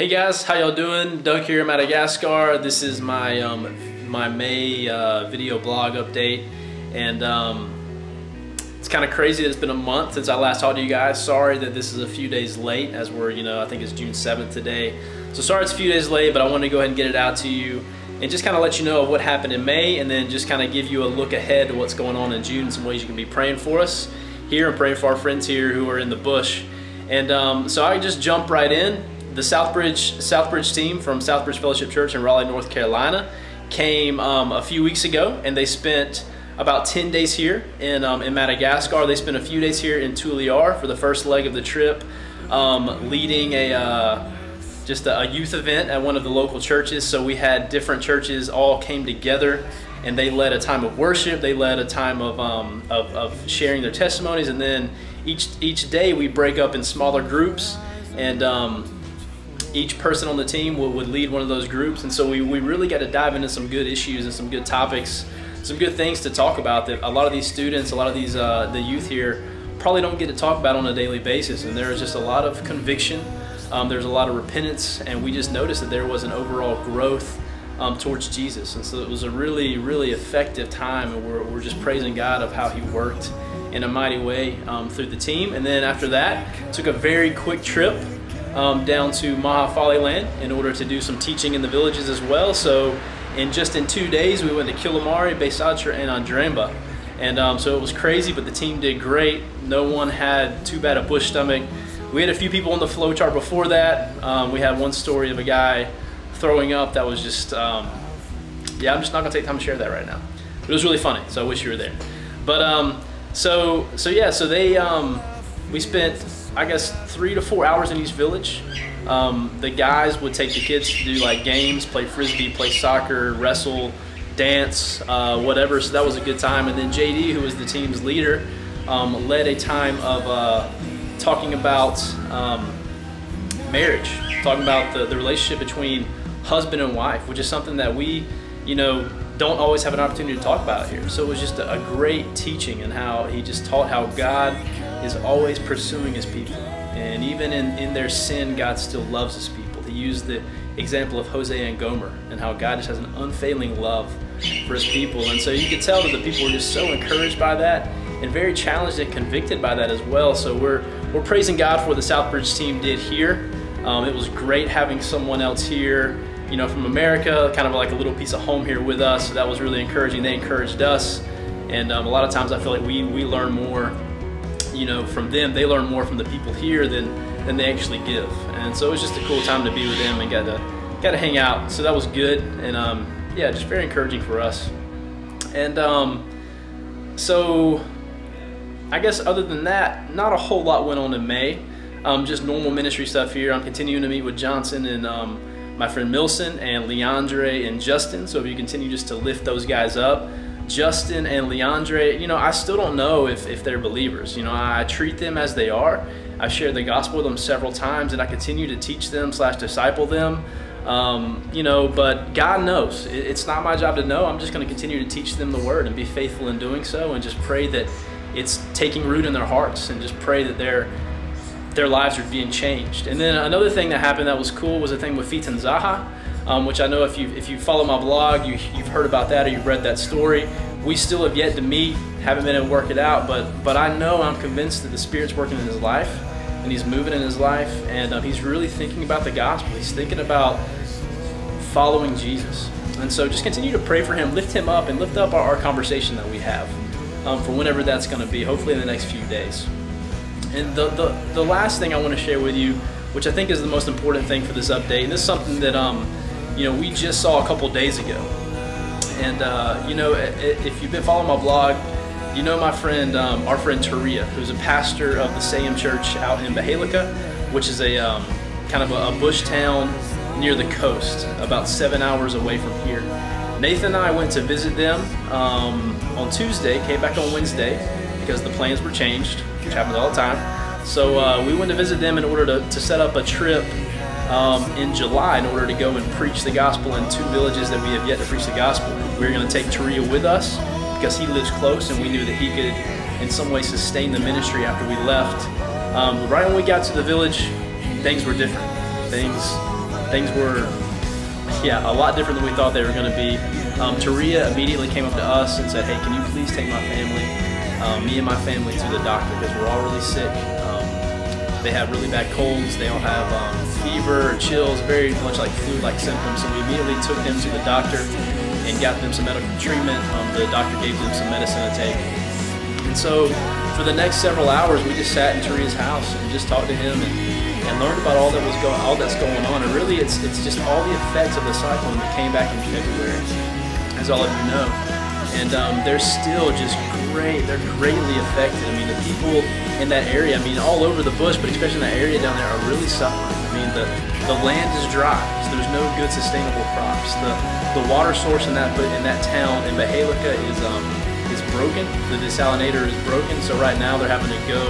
Hey guys, how y'all doing? Doug here in Madagascar. This is my my May video blog update, and it's kind of crazy that it's been a month since I last talked to you guys. Sorry that this is a few days late, as we're, I think it's June 7th today. So sorry it's a few days late, but I wanted to go ahead and get it out to you and just kind of let you know of what happened in May, and then just kind of give you a look ahead to what's going on in June, some ways you can be praying for us here and praying for our friends here who are in the bush. And so I just jump right in. The Southbridge team from Southbridge Fellowship Church in Raleigh, North Carolina came a few weeks ago, and they spent about 10 days here in Madagascar. They spent a few days here in Tuliar for the first leg of the trip, leading just a youth event at one of the local churches. So we had different churches all came together, and they led a time of worship. They led a time of sharing their testimonies, and then each day we break up in smaller groups, and each person on the team would lead one of those groups. And so we really got to dive into some good issues and some good topics, some good things to talk about that a lot of these students, a lot of these the youth here probably don't get to talk about on a daily basis. And there is just a lot of conviction, there's a lot of repentance, and we just noticed that there was an overall growth towards Jesus. And so it was a really, really effective time, and we're just praising God of how He worked in a mighty way through the team. And then after that, took a very quick trip down to Mahafaliland in order to do some teaching in the villages as well. So in 2 days, we went to Kilomari, Besatra, and Andremba. And so it was crazy, but the team did great. No one had too bad a bush stomach. We had a few people on the flow chart before that. We had one story of a guy throwing up that was just, yeah, I'm just not gonna take time to share that right now. But it was really funny, so I wish you were there. But so we spent, I guess, 3 to 4 hours in each village. The guys would take the kids to do like games, play frisbee, play soccer, wrestle, dance, whatever. So that was a good time. And then JD, who was the team's leader, led a time of talking about marriage, talking about the relationship between husband and wife, which is something that we, don't always have an opportunity to talk about here. So it was just a great teaching, and how he just taught how God is always pursuing His people. And even in their sin, God still loves His people. He used the example of Hosea and Gomer, and how God just has an unfailing love for His people. And so you could tell that the people were just so encouraged by that, and very challenged and convicted by that as well. So we're praising God for what the Southbridge team did here. It was great having someone else here, from America, kind of like a little piece of home here with us. So that was really encouraging. They encouraged us, and a lot of times I feel like we learn more, from them. They learn more from the people here than they actually give. And so it was just a cool time to be with them and got to hang out. So that was good, and yeah, just very encouraging for us. And so I guess other than that, not a whole lot went on in May. Just normal ministry stuff here. I'm continuing to meet with Johnson and my friend Milson and Leandre and Justin. So if you continue just to lift those guys up. Justin and Leandre, I still don't know if they're believers. I treat them as they are. I've shared the gospel with them several times, and I continue to teach them / disciple them. But God knows. It's not my job to know. I'm just going to continue to teach them the word and be faithful in doing so, and just pray that it's taking root in their hearts, and just pray that their lives are being changed. And then another thing that happened that was cool was a thing with Fitan Zaha, which I know if you follow my blog, you've heard about that, or you've read that story. We still have yet to meet, haven't been able to work it out, but I know, I'm convinced that the Spirit's working in his life, and He's moving in his life, and he's really thinking about the gospel. He's thinking about following Jesus. And so just continue to pray for him, lift him up, and lift up our conversation that we have for whenever that's going to be, hopefully in the next few days. And the last thing I want to share with you, which I think is the most important thing for this update, and this is something that we just saw a couple days ago. And if you've been following my blog, my friend, our friend Taria, who's a pastor of the Sayam Church out in Bahalica, which is a kind of a bush town near the coast, about 7 hours away from here. Nathan and I went to visit them on Tuesday, came back on Wednesday because the plans were changed, which happens all the time. So we went to visit them in order to set up a trip in July in order to go and preach the gospel in 2 villages that we have yet to preach the gospel. We were going to take Taria with us because he lives close, and we knew that he could in some way sustain the ministry after we left. Right when we got to the village, things were different. Things things were, yeah, a lot different than we thought they were going to be. Taria immediately came up to us and said, hey, can you please take my family, me and my family, to the doctor because we're all really sick. They have really bad colds. They all have fever, chills, very much like flu-like symptoms. So we immediately took them to the doctor and got them some medical treatment. The doctor gave them some medicine to take. And so for the next several hours, we just sat in Taria's house and just talked to him and learned about all that's going on. And really, it's just all the effects of the cyclone that came back in February, as all of you know. And they're still just great. They're greatly affected. I mean, the people in that area, I mean, all over the bush, but especially in that area down there, are really suffering. I mean, the land is dry, so there's no good sustainable crops. The water source in that town in Bahelica is broken. The desalinator is broken, so right now they're having to go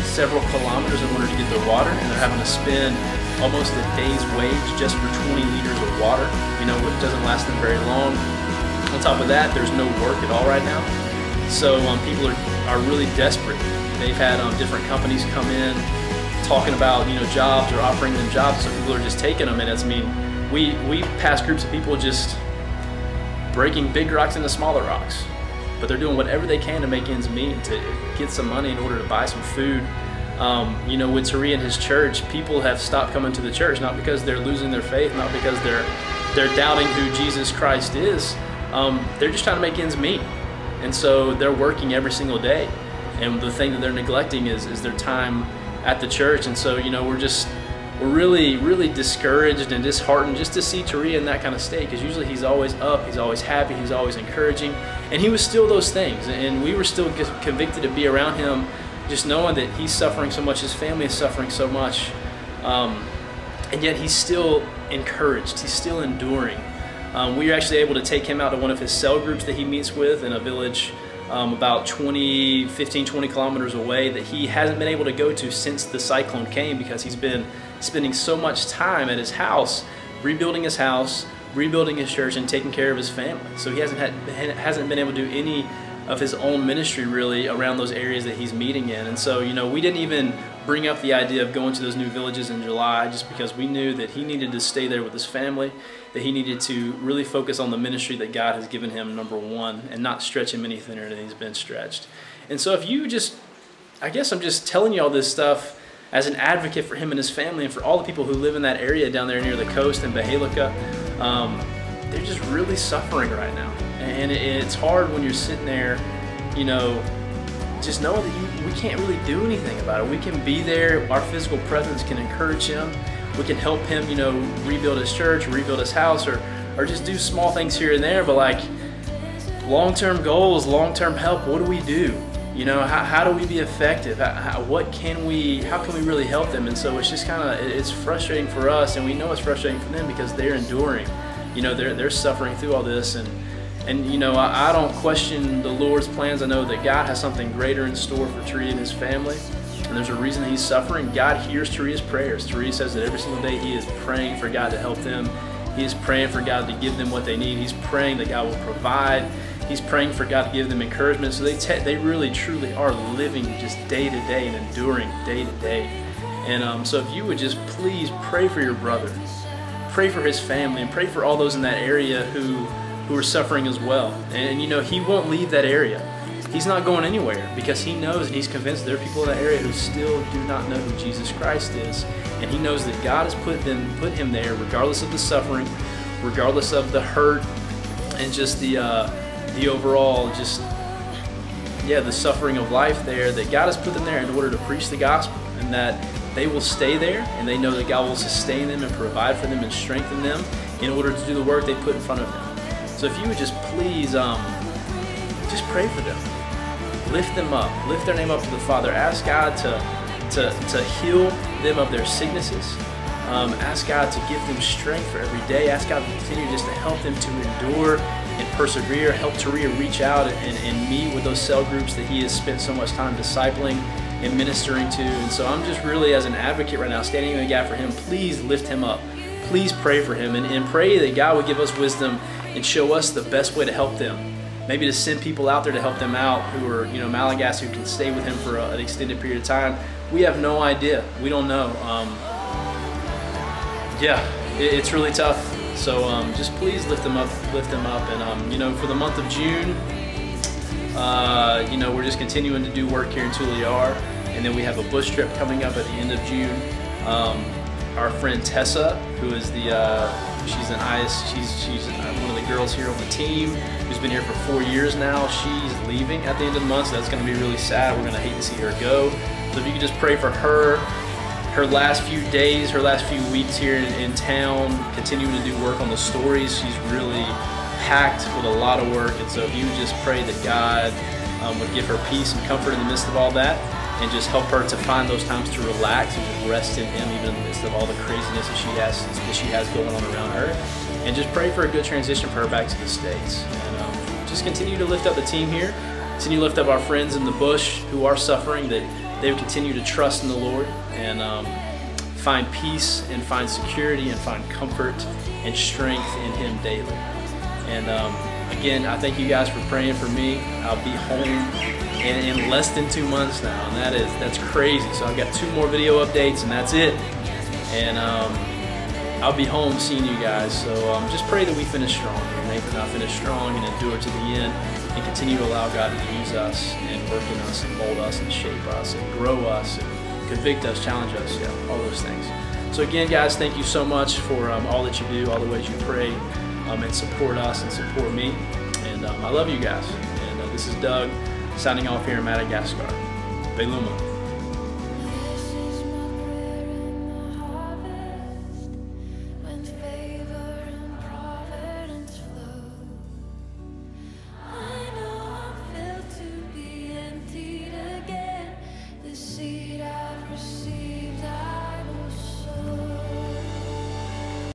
several kilometers in order to get their water, and they're having to spend almost a day's wage just for 20 liters of water, you know, which doesn't last them very long. On top of that, there's no work at all right now. So people are really desperate. They've had different companies come in talking about, you know, jobs or offering them jobs, so people are just taking them. And I mean, we pass groups of people just breaking big rocks into smaller rocks, but they're doing whatever they can to make ends meet, to get some money in order to buy some food. You know, with Taria and his church, people have stopped coming to the church, not because they're losing their faith, not because they're doubting who Jesus Christ is. They're just trying to make ends meet. And so they're working every single day. And the thing that they're neglecting is their time at the church. And so, you know, we're really, really discouraged and disheartened just to see Taria in that kind of state, because usually he's always up, he's always happy, he's always encouraging. And he was still those things. And we were still convicted to be around him, just knowing that he's suffering so much, his family is suffering so much. And yet he's still encouraged, he's still enduring. We were actually able to take him out to one of his cell groups that he meets with in a village about 15, 20 kilometers away that he hasn't been able to go to since the cyclone came, because he's been spending so much time at his house, rebuilding his church, and taking care of his family. So he hasn't been able to do any of his own ministry really around those areas that he's meeting in. And so, you know, we didn't even bring up the idea of going to those new villages in July, just because we knew that he needed to stay there with his family, that he needed to really focus on the ministry that God has given him, number one, and not stretch him any thinner than he's been stretched. And so if you just, I guess I'm just telling you all this stuff as an advocate for him and his family, and for all the people who live in that area down there near the coast in Bahelica. They're just really suffering right now. And it's hard when you're sitting there, you know, just knowing that we can't really do anything about it. We can be there, our physical presence can encourage him, we can help him, you know, rebuild his church, rebuild his house, or just do small things here and there, but like long-term goals, long-term help, what do we do? You know, how do we be effective? How can we really help them? And so it's just kind of, it's frustrating for us, and we know it's frustrating for them because they're enduring. You know, they're suffering through all this, and you know, I don't question the Lord's plans. I know that God has something greater in store for Taria and his family, and there's a reason he's suffering. God hears Taria's prayers. Taria says that every single day he is praying for God to help them. He is praying for God to give them what they need. He's praying that God will provide. He's praying for God to give them encouragement. So they really, truly are living just day to day and enduring day to day. And so if you would just please pray for your brother, pray for his family, and pray for all those in that area who are suffering as well. And you know, he won't leave that area. He's not going anywhere, because he knows and he's convinced there are people in that area who still do not know who Jesus Christ is. And he knows that God has put him there regardless of the suffering, regardless of the hurt, and just the overall the suffering of life there, that God has put them there in order to preach the gospel, and that they will stay there, and they know that God will sustain them and provide for them and strengthen them in order to do the work they put in front of them. So if you would just please just pray for them, lift them up, lift their name up to the Father, ask God to heal them of their sicknesses, ask God to give them strength for every day, ask God to continue just to help them to endure and persevere, help Taria reach out and meet with those cell groups that he has spent so much time discipling and ministering to. And so I'm just really, as an advocate right now, standing in the gap for him. Please lift him up. Please pray for him, and pray that God would give us wisdom and show us the best way to help them. Maybe to send people out there to help them out who are, you know, Malagasy, who can stay with him for an extended period of time. We have no idea. We don't know. yeah, it's really tough. So just please lift them up, and you know, for the month of June, you know, we're just continuing to do work here in Tuliar, and then we have a bush trip coming up at the end of June. Our friend Tessa, who is she's one of the girls here on the team, who's been here for 4 years now. She's leaving at the end of the month, so that's going to be really sad. We're going to hate to see her go. So if you could just pray for her last few days, her last few weeks here in town, continuing to do work on the stories. She's really packed with a lot of work, and so if you would just pray that God would give her peace and comfort in the midst of all that, and just help her to find those times to relax and just rest in Him, even in the midst of all the craziness that she has going on around her. And just pray for a good transition for her back to the States. And just continue to lift up the team here. Continue to lift up our friends in the bush who are suffering, that they would continue to trust in the Lord and find peace and find security and find comfort and strength in Him daily. And again, I thank you guys for praying for me. I'll be home in less than 2 months now, and that's crazy. So I've got 2 more video updates, and that's it. And I'll be home seeing you guys. So just pray that we finish strong. And Nathan and I finish strong and endure to the end, and continue to allow God to use us and work in us and mold us and shape us and grow us and convict us, challenge us, yeah, all those things. So again, guys, thank you so much for all that you do, all the ways you pray and support us and support me. And I love you guys. And this is Doug, signing off here in Madagascar. Beluma.